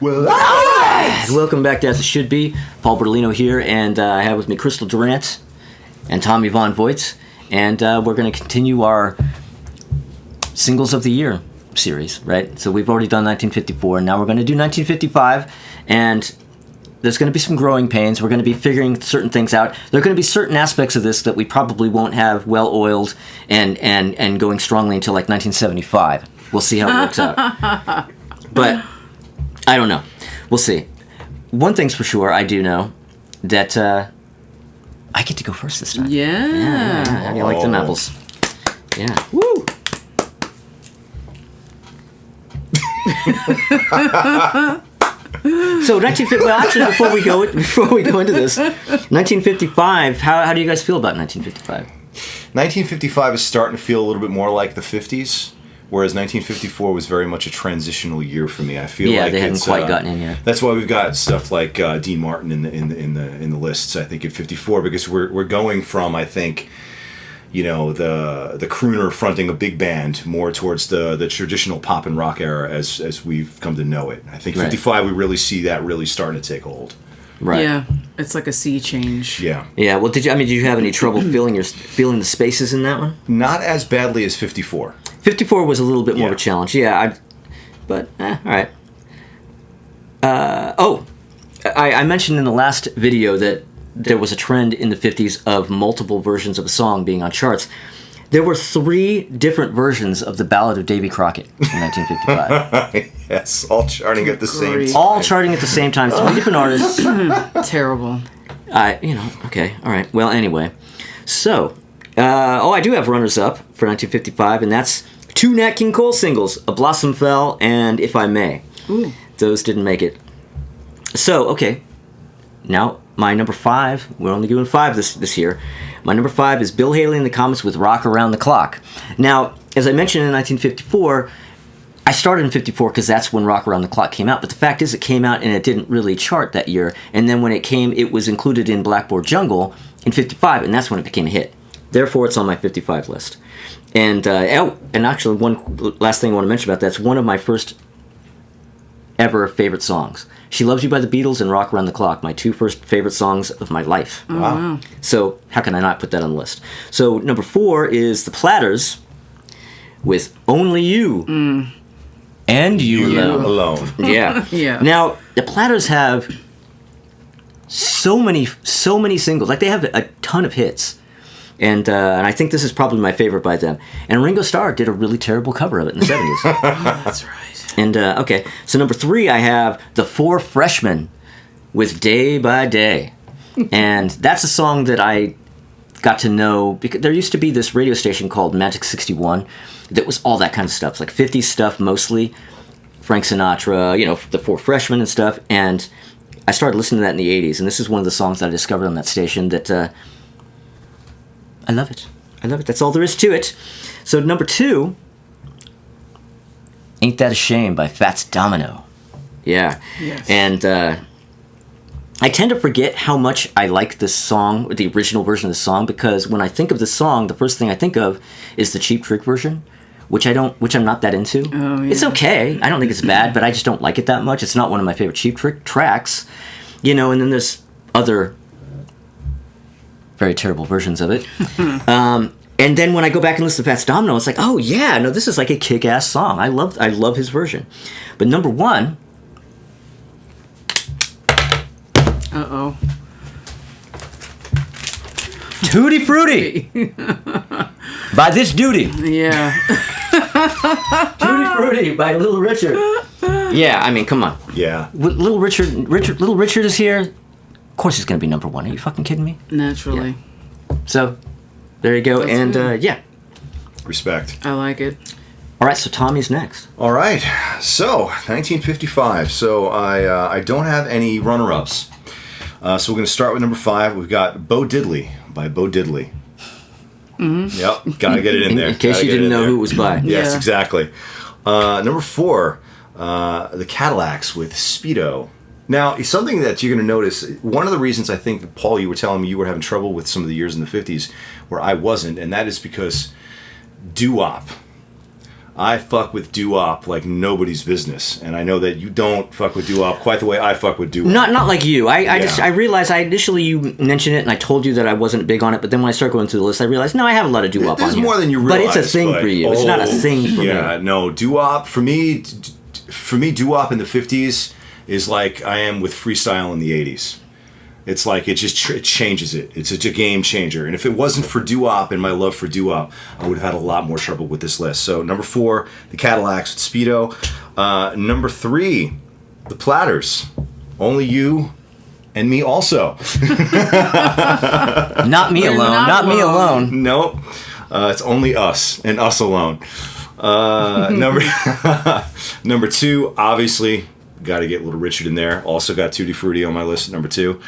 Well, all right. Welcome back to As It Should Be. Paul Bertolino here, and I have with me Crystal Durant and Tommy Von Voigt, and we're going to continue our Singles of the Year series, right? So we've already done 1954, and now we're going to do 1955, and there's going to be some growing pains. We're going to be figuring certain things out. There are going to be certain aspects of this that we probably won't have well-oiled and going strongly until like 1975. We'll see how it works out. But I don't know. We'll see. One thing's for sure, I do know that I get to go first this time. Yeah. How do you like them apples? Yeah. Woo! So 1950. Well, actually, before we go into this, 1955. How do you guys feel about 1955? 1955 is starting to feel a little bit more like the 50s. Whereas 1954 was very much a transitional year for me. I feel like they hadn't quite gotten in yet. That's why we've got stuff like Dean Martin in the lists. I think at 54 because we're going from the crooner fronting a big band more towards the traditional pop and rock era as we've come to know it. I think 55 we really see that really starting to take hold. Right. Yeah, it's like a sea change. Yeah. Yeah. Well, did you have any trouble feeling the spaces in that one? Not as badly as 54. 54 was a little bit more of a challenge. Yeah, all right. I mentioned in the last video that there was a trend in the 50s of multiple versions of a song being on charts. There were 3 different versions of the Ballad of Davy Crockett in 1955. Yes, all charting at the same time. All charting at the same time. 3 different artists. Terrible. Okay, all right. Well, anyway. So, I do have runners-up for 1955, and that's 2 Nat King Cole singles, A Blossom Fell and If I May. Ooh. Those didn't make it. So, okay. Now, my number 5, we're only doing 5 this year. My number 5 is Bill Haley and the Comets with Rock Around the Clock. Now, as I mentioned in 1954, I started in 54 because that's when Rock Around the Clock came out. But the fact is it came out and it didn't really chart that year. And then when it came, it was included in Blackboard Jungle in 55, and that's when it became a hit. Therefore, it's on my 55 list. And actually, one last thing I want to mention about that, it's one of my first ever favorite songs. She Loves You by the Beatles and Rock Around the Clock, my 2 first favorite songs of my life. Oh, wow. So how can I not put that on the list? So number 4 is The Platters with Only You and You Alone. Yeah. Yeah. Now, The Platters have so many singles. Like, they have a ton of hits. And I think this is probably my favorite by them. And Ringo Starr did a really terrible cover of it in the 70s. Oh, that's right. And, okay, so number 3, I have The Four Freshmen with Day by Day. And that's a song that I got to know, because there used to be this radio station called Magic 61 that was all that kind of stuff. It's like 50s stuff mostly, Frank Sinatra, The Four Freshmen and stuff. And I started listening to that in the 80s, and this is one of the songs that I discovered on that station that I love it. That's all there is to it. So number 2... Ain't That a Shame by Fats Domino. Yeah. Yes. And I tend to forget how much I like this song, the original version of the song, because when I think of the song, the first thing I think of is the Cheap Trick version, which I'm not that into. Oh, yeah. It's okay. I don't think it's bad, but I just don't like it that much. It's not one of my favorite Cheap Trick tracks. And then there's other very terrible versions of it. And then when I go back and listen to Fats Domino, it's like, oh yeah, no, this is like a kick-ass song. I love his version. But number 1... Uh-oh. Tutti Frutti by This Duty. Yeah. Tutti Frutti by Little Richard. Yeah, I mean, come on. Yeah. Little Richard is here. Of course he's going to be number 1. Are you fucking kidding me? Naturally. Yeah. So, there you go. That's and, good. yeah. Respect. I like it. All right, so Tommy's next. All right. So, 1955. So, I don't have any runner-ups. So, we're going to start with number 5. We've got Bo Diddley by Bo Diddley. Mm-hmm. Yep. Got to get it in there. In case you didn't know who it was by. Yes, Yeah. exactly. Number 4, the Cadillacs with Speedo. Now, something that you're going to notice, one of the reasons I think, Paul, you were telling me you were having trouble with some of the years in the 50s where I wasn't, and that is because doo-wop I fuck with doo-wop like nobody's business, and I know that you don't fuck with doo-wop quite the way I fuck with doo-wop. Not like you. I Yeah. realized initially you mentioned it, and I told you that I wasn't big on it. But then when I started going through the list, I realized no, I have a lot of doo-wop on There's here. more than you But realize. it's a thing for you. It's not a thing for me. Yeah, no, doo-wop for me. For me, doo-wop in the '50s is like I am with freestyle in the '80s. It's like it just it changes it. It's such a game changer. And if it wasn't for doo-wop and my love for doo-wop, I would have had a lot more trouble with this list. So number 4, the Cadillacs with Speedo. Number 3, the Platters. Only You and Me Also. Not me We're alone. not Not me alone. alone. Nope. It's only us and us alone. Number 2, obviously, got to get Little Richard in there. Also got Tutti Frutti on my list at number 2.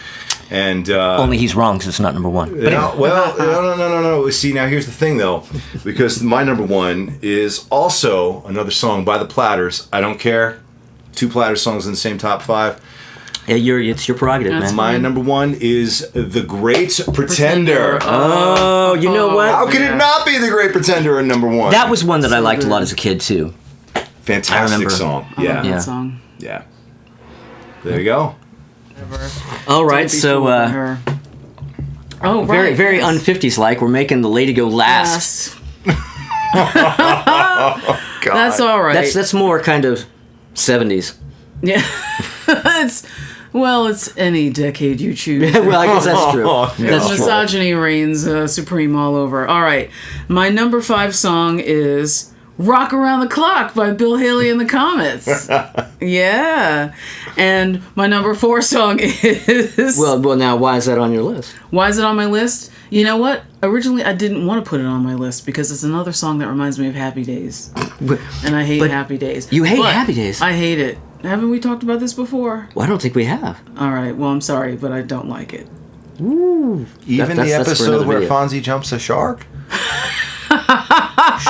And Only he's wrong because it's not number 1. But yeah, well, no. See, now here's the thing, though, because my number 1 is also another song by the Platters. I don't care. 2 Platters songs in the same top 5. yeah, it's your prerogative, That's man. My number 1 is The Great Pretender. Oh, you know what? How could it not be The Great Pretender in number 1? That was one that I So liked a good. lot as a kid too. fantastic remember. song. I Yeah, love Yeah. that song. yeah. There you go. All right, Don't be so fooled by her. Oh, right. very very yes. un-50s like. We're making the lady go last. God. That's all right. That's more kind of 70s. Yeah. It's any decade you choose. Well, I guess that's true. Oh, no. That's true. Misogyny reigns supreme all over. All right. My number 5 song is Rock Around the Clock by Bill Haley and the Comets. Yeah. And my number 4 song is... Well, now why is that on your list? Why is it on my list? You know what? Originally, I didn't want to put it on my list because it's another song that reminds me of Happy Days. And I hate But Happy Days. you hate But Happy Days? I hate it. Haven't we talked about this before? Well, I don't think we have. All right. Well, I'm sorry, but I don't like it. Even that's the for episode another where video. Fonzie jumps a shark?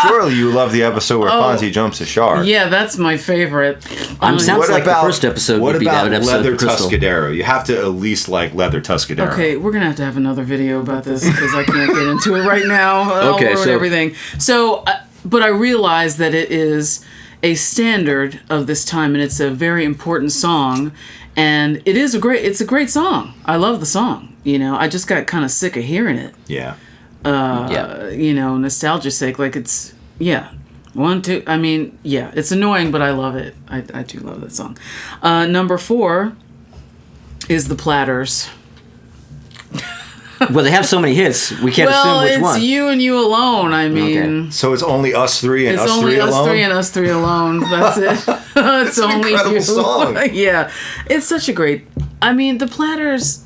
Surely you love the episode where Fonzie jumps a shark. Yeah, that's my favorite. Sounds like the first episode what would be about that episode Leather of Crystal. Tuscadero? You have to at least like Leather Tuscadero. Okay, we're gonna have to have another video about this because I can't get into it right now. I'll Okay, ruin so- everything. So, but I realize that it is a standard of this time, and it's a very important song, and it's a great song. I love the song. You know, I just got kind of sick of hearing it. Yeah. Yeah. You know, nostalgia's sake. Like it's it's annoying, but I love it. I do love that song. Number 4 is the Platters. Well, they have so many hits, we can't assume which it's one. You and You Alone. I mean, So it's only us 3 and it's us only 3 us alone? 3 and us 3 alone. That's it. It's an only incredible you. song. Yeah, it's such a great. I mean, the Platters.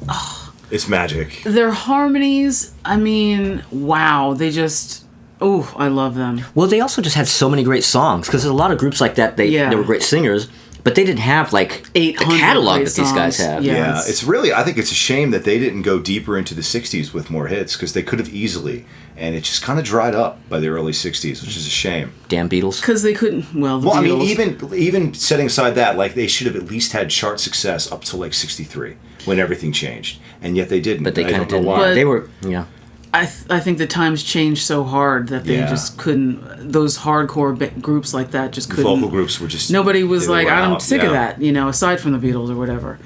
It's magic. Their harmonies. I mean, wow. They just. Oh, I love them. Well, they also just had so many great songs because there's a lot of groups like that. They were great singers, but they didn't have like the 800 catalog great that these guys songs. have. Yeah. Yeah, it's really, I think it's a shame that they didn't go deeper into the 60s with more hits because they could have easily. And it just kind of dried up by the early 60s, which is a shame. Damn Beatles. Because they couldn't. Well, the Well, I Beatles. mean, even setting aside that, like, they should have at least had chart success up to, like, 63 when everything changed. And yet they didn't. But they I kind of don't know didn't. why. But- They were, yeah. I think the times changed so hard that they Yeah. just couldn't. Those hardcore groups like that just couldn't. Vocal groups were just... Nobody was they like, were I'm out, sick of that, you know, aside from the Beatles or whatever.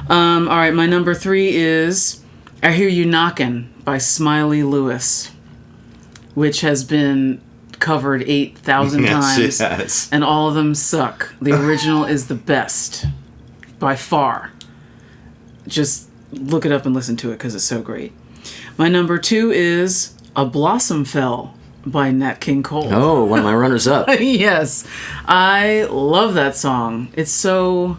All right, my number 3 is I Hear You Knockin' by Smiley Lewis, which has been covered 8,000 Yes, times. yes. And all of them suck. The original is the best, by far. Just look it up and listen to it because it's so great. My number 2 is A Blossom Fell by Nat King Cole. Oh, one of my runners up. Yes, I love that song. It's so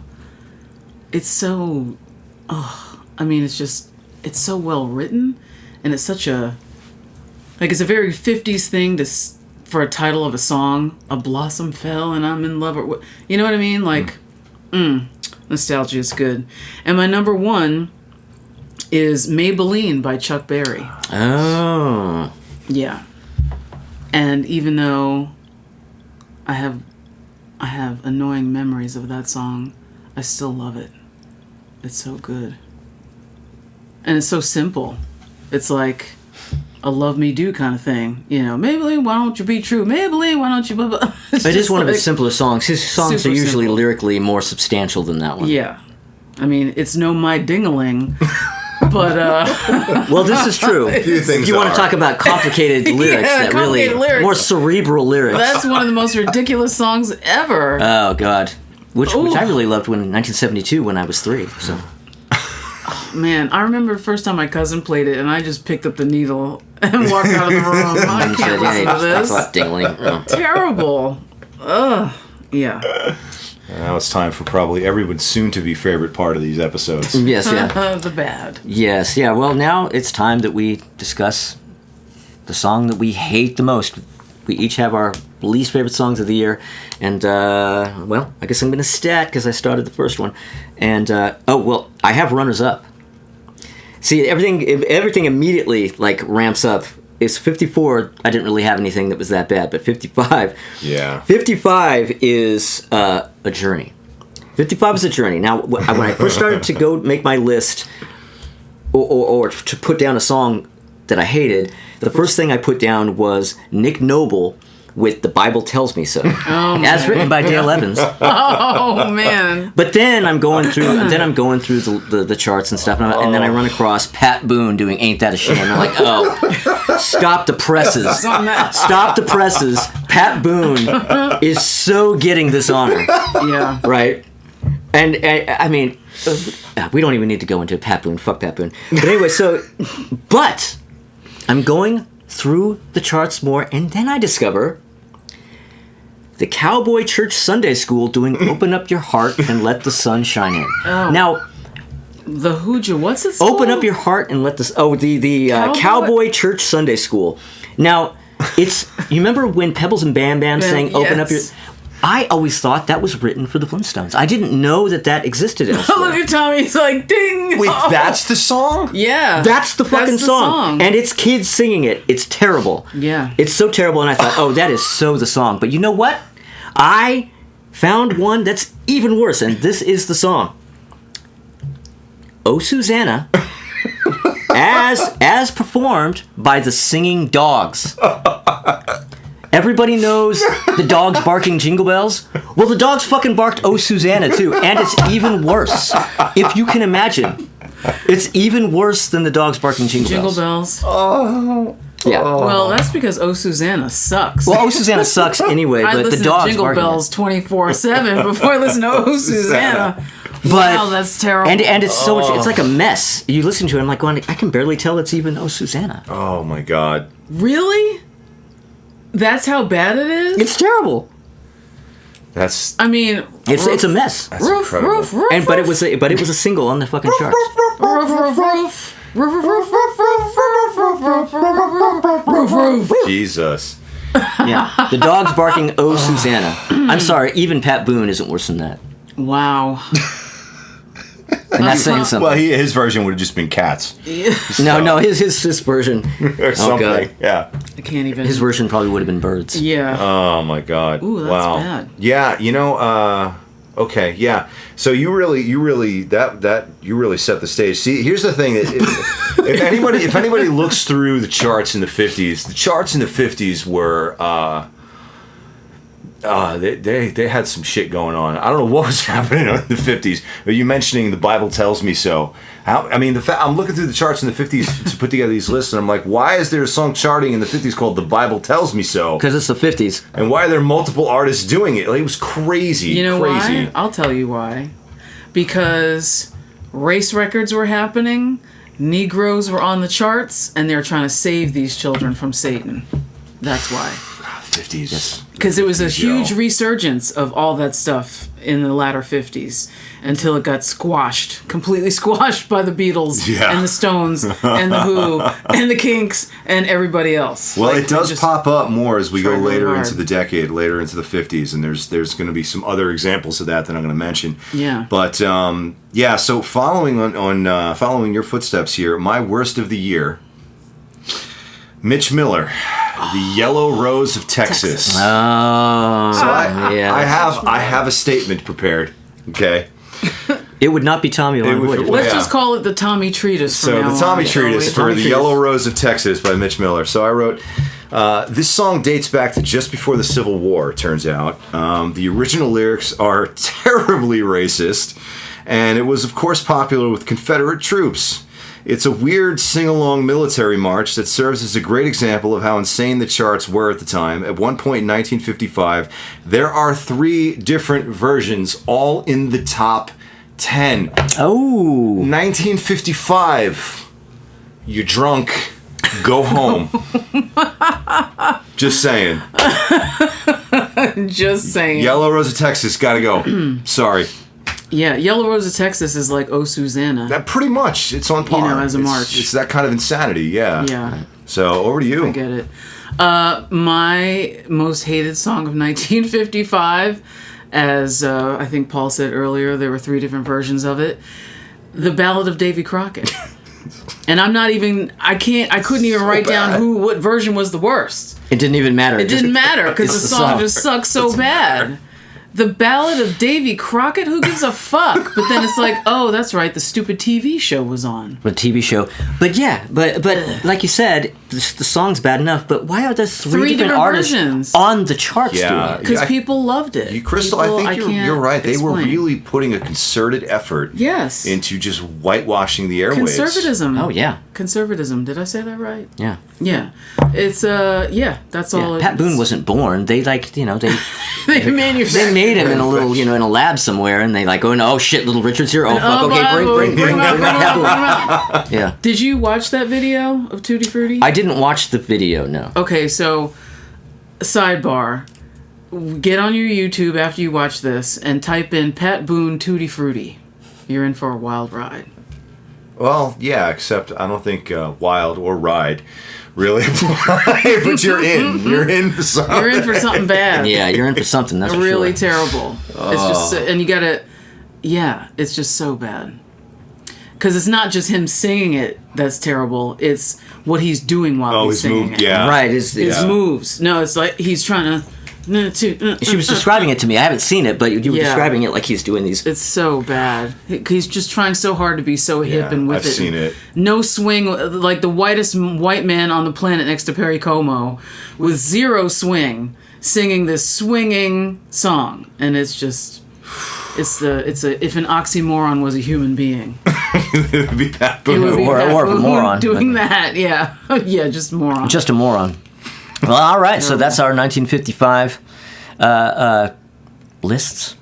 I mean, it's so well written, and it's such a, like, it's a very 50s thing for a title of a song. A blossom fell and I'm in love, or you know what I mean? Like, nostalgia is good. And my number 1 is Maybelline by Chuck Berry. Oh. Yeah. And even though I have annoying memories of that song, I still love it. It's so good. And it's so simple. It's like a love me do kind of thing. You know, Maybelline, why don't you be true? Maybelline, why don't you blah, blah. It is one of his simpler songs. His songs are usually simple. lyrically more substantial than that one. Yeah. I mean, it's no my ding-a-ling, but Well, this is true. If you want to talk about complicated lyrics, that complicated really lyrics. more cerebral lyrics. that's one of the most ridiculous songs ever. Oh God, which I really loved when 1972 when I was 3. So Man, I remember the first time my cousin played it, and I just picked up the needle and walked out of the room. I can't listen to this. Dingling. Terrible. Ugh. Yeah. Now it's time for probably everyone's soon-to-be favorite part of these episodes. Yes, yeah. The bad. Yes, yeah. Well, now it's time that we discuss the song that we hate the most. We each have our least favorite songs of the year, and well, I guess I'm going to stat because I started the first one. And I have runners-up. See, everything immediately like ramps up. It's 54. I didn't really have anything that was that bad, but 55. Yeah. 55 is a journey. 55 is a journey. Now, when I first started to go make my list, or to put down a song that I hated, the first thing I put down was Nick Noble with "The Bible Tells Me So," as written by Dale Evans. Oh man! But then I'm going through the charts and stuff, and then I run across Pat Boone doing "Ain't That a Shame." And I'm like, oh, stop the presses! Stop the presses! Pat Boone is so getting this honor. Yeah. Right. And I mean, we don't even need to go into Pat Boone. Fuck Pat Boone. But anyway, but I'm going through the charts more, and then I discover the Cowboy Church Sunday School doing "Open Up Your Heart and Let the Sun Shine In." Oh. Now, The Hooja, what's it? "Open Up Your Heart and Let the the Cowboy Church Sunday School." Now, you remember when Pebbles and Bam Bam sang "Open Up Your"? I always thought that was written for the Flintstones. I didn't know that existed elsewhere. Look at Tommy, he's like, ding! Wait, that's the song? Yeah. That's the fucking That's the song. And it's kids singing it. It's terrible. Yeah. It's so terrible, and I thought, oh, that is so the song. But you know what? I found one that's even worse, and this is the song. "Oh, Susanna," as performed by the Singing Dogs. Everybody knows the dogs barking Jingle Bells. Well, the dogs fucking barked "Oh, Susanna" too, and it's even worse. If you can imagine, it's even worse than the dogs barking Jingle Bells. Oh. Yeah. Well, that's because "Oh, Susanna" sucks. Well, "Oh, Susanna" sucks anyway, I but the listen dogs to Jingle barking Bells 24/7 before I listen to "Oh, Susanna." But, wow, that's terrible. And it's so much. It's like a mess. You listen to it, I'm like going, I can barely tell it's even "Oh, Susanna." Oh my God. Really? That's how bad it is? It's terrible. That's I mean, It's a mess. that's incredible. And but it was a single on the fucking charts. Jesus. Yeah, the dogs barking "Oh, Susanna." I'm sorry, even Pat Boone isn't worse than that, Wow. and that's saying something. Well, his version would have just been cats No, his version. or something. God. Yeah. I can't even. His version probably would have been birds. Yeah. Oh my God. Ooh, that's wow. bad. Yeah, okay, yeah. So you really set the stage. See, here's the thing: that if anybody looks through the charts in the '50s, the charts in the '50s were they had some shit going on. I don't know what was happening in the '50s, but you mentioning "The Bible Tells Me So." I'm looking through the charts in the '50s to put together these lists, and I'm like, why is there a song charting in the '50s called "The Bible Tells Me So"? Because it's the 50s. And why are there multiple artists doing it? Like, it was crazy. You know crazy. why? I'll tell you why. Because race records were happening, Negroes were on the charts, and they're trying to save these children from Satan. That's why. 50s. Because it was a 50s, huge yo. resurgence of all that stuff in the latter 50s until it got completely squashed by the Beatles Yeah. and the Stones and the Who and the Kinks and everybody else. Well, Like, it does just pop up more as we go tried really later hard. into the decade, later into the 50s, and there's going to be some other examples of that I'm going to mention. Yeah. But yeah, so following following your footsteps here, my worst of the year, Mitch Miller, The Yellow Rose of Texas. Oh, So yeah. I have a statement prepared. Okay. It would not be Tommy Line would- Wood. well, Let's yeah. just call it the Tommy Treatise from So now the Tommy on. Treatise for Tommy the Treatise. Yellow Rose of Texas by Mitch Miller. So I wrote, this song dates back to just before the Civil War, it turns out. The original lyrics are terribly racist, and it was, of course, popular with Confederate troops. It's a weird sing-along military march that serves as a great example of how insane the charts were at the time. At one point in 1955, there are 3 different versions, all in the top 10. Oh. 1955. You're drunk. Go home. Just saying. Just saying. Yellow Rose of Texas, gotta go. Sorry. Yeah, Yellow Rose of Texas is like Oh Susanna. That pretty much, it's on par. as a It's- march. It's that kind of insanity, yeah. Yeah, So, over to you. I get it. My most hated song of 1955, as I think Paul said earlier, there were 3 different versions of it. The Ballad of Davy Crockett. And I'm not even, I couldn't even write bad. down what version was the worst. It didn't even matter. It didn't matter because It's the the song song. just sucks so bad. The Ballad of Davy Crockett? Who gives a fuck? But then it's like, oh, that's right, the stupid TV show was on. The TV show. But yeah, but like you said, the song's bad enough, but why are there 3 different artists versions. on the charts Yeah. doing it? Because I- people loved it. You, Crystal, People, I think can't you're right. They were explain. really putting a concerted effort Yes. into just whitewashing the airwaves. Conservatism. Oh, yeah. Conservatism. Did I say that right? Yeah. Yeah. It's, that's all. Yeah. Pat Boone wasn't born. They they They manufactured. they made him in a little, in a lab somewhere, and they like, oh shit, Little Richard's here. Oh fuck, okay, bring him out, bring him Pat Boone. out. Yeah. Did you watch that video of Tutti Frutti? I didn't watch the video, no. Okay, so sidebar. Get on your YouTube after you watch this and type in Pat Boone Tutti Frutti. You're in for a wild ride. Well, yeah, except I don't think wild or ride really apply. But you're in. You're in for something. You're in for something bad. Yeah, you're in for something, that's for Really sure. terrible. It's just, and you gotta, it's just so bad. Because it's not just him singing it that's terrible. It's what he's doing while he's his singing move, it. yeah. Right, His Yeah. moves. No, it's like he's trying to. She was describing it to me. I haven't seen it, but you were Yeah. describing it like he's doing these. It's so bad. He's just trying so hard to be so hip Yeah, and with I've it. seen it. No swing, like the whitest white man on the planet next to Perry Como, with 0 swing, singing this swinging song, and it's just, if an oxymoron was a human being, It would be Pat it Boone. would be Or Pat a Boone moron. doing that. Yeah, yeah, just moron. Just a moron. Well, all right, so that's our 1955 lists.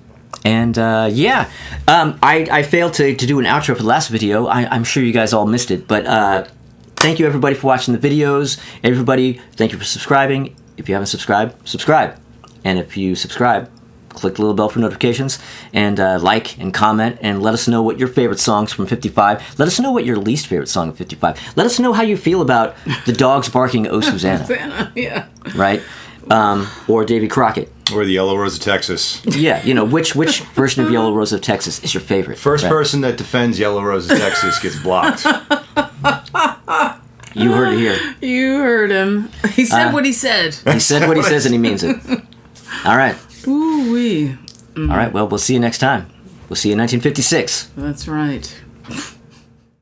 And I failed to do an outro for the last video. I'm sure you guys all missed it, but thank you everybody for watching the videos. Everybody, thank you for subscribing. If you haven't subscribed, subscribe. And if you subscribe, click the little bell for notifications, and like and comment, and let us know what your favorite songs from 55. Let us know what your least favorite song of 55. Let us know how you feel about the dogs barking "Oh Susanna," Yeah. right? Or Davy Crockett. Or the Yellow Rose of Texas. Yeah, which version of Yellow Rose of Texas is your favorite? First right? person that defends Yellow Rose of Texas gets blocked. You heard it here. You heard him. He said what he said. He said what he says, and he means it. All right. Ooh wee. All right. Well, we'll see you next time. We'll see you in 1956. That's right.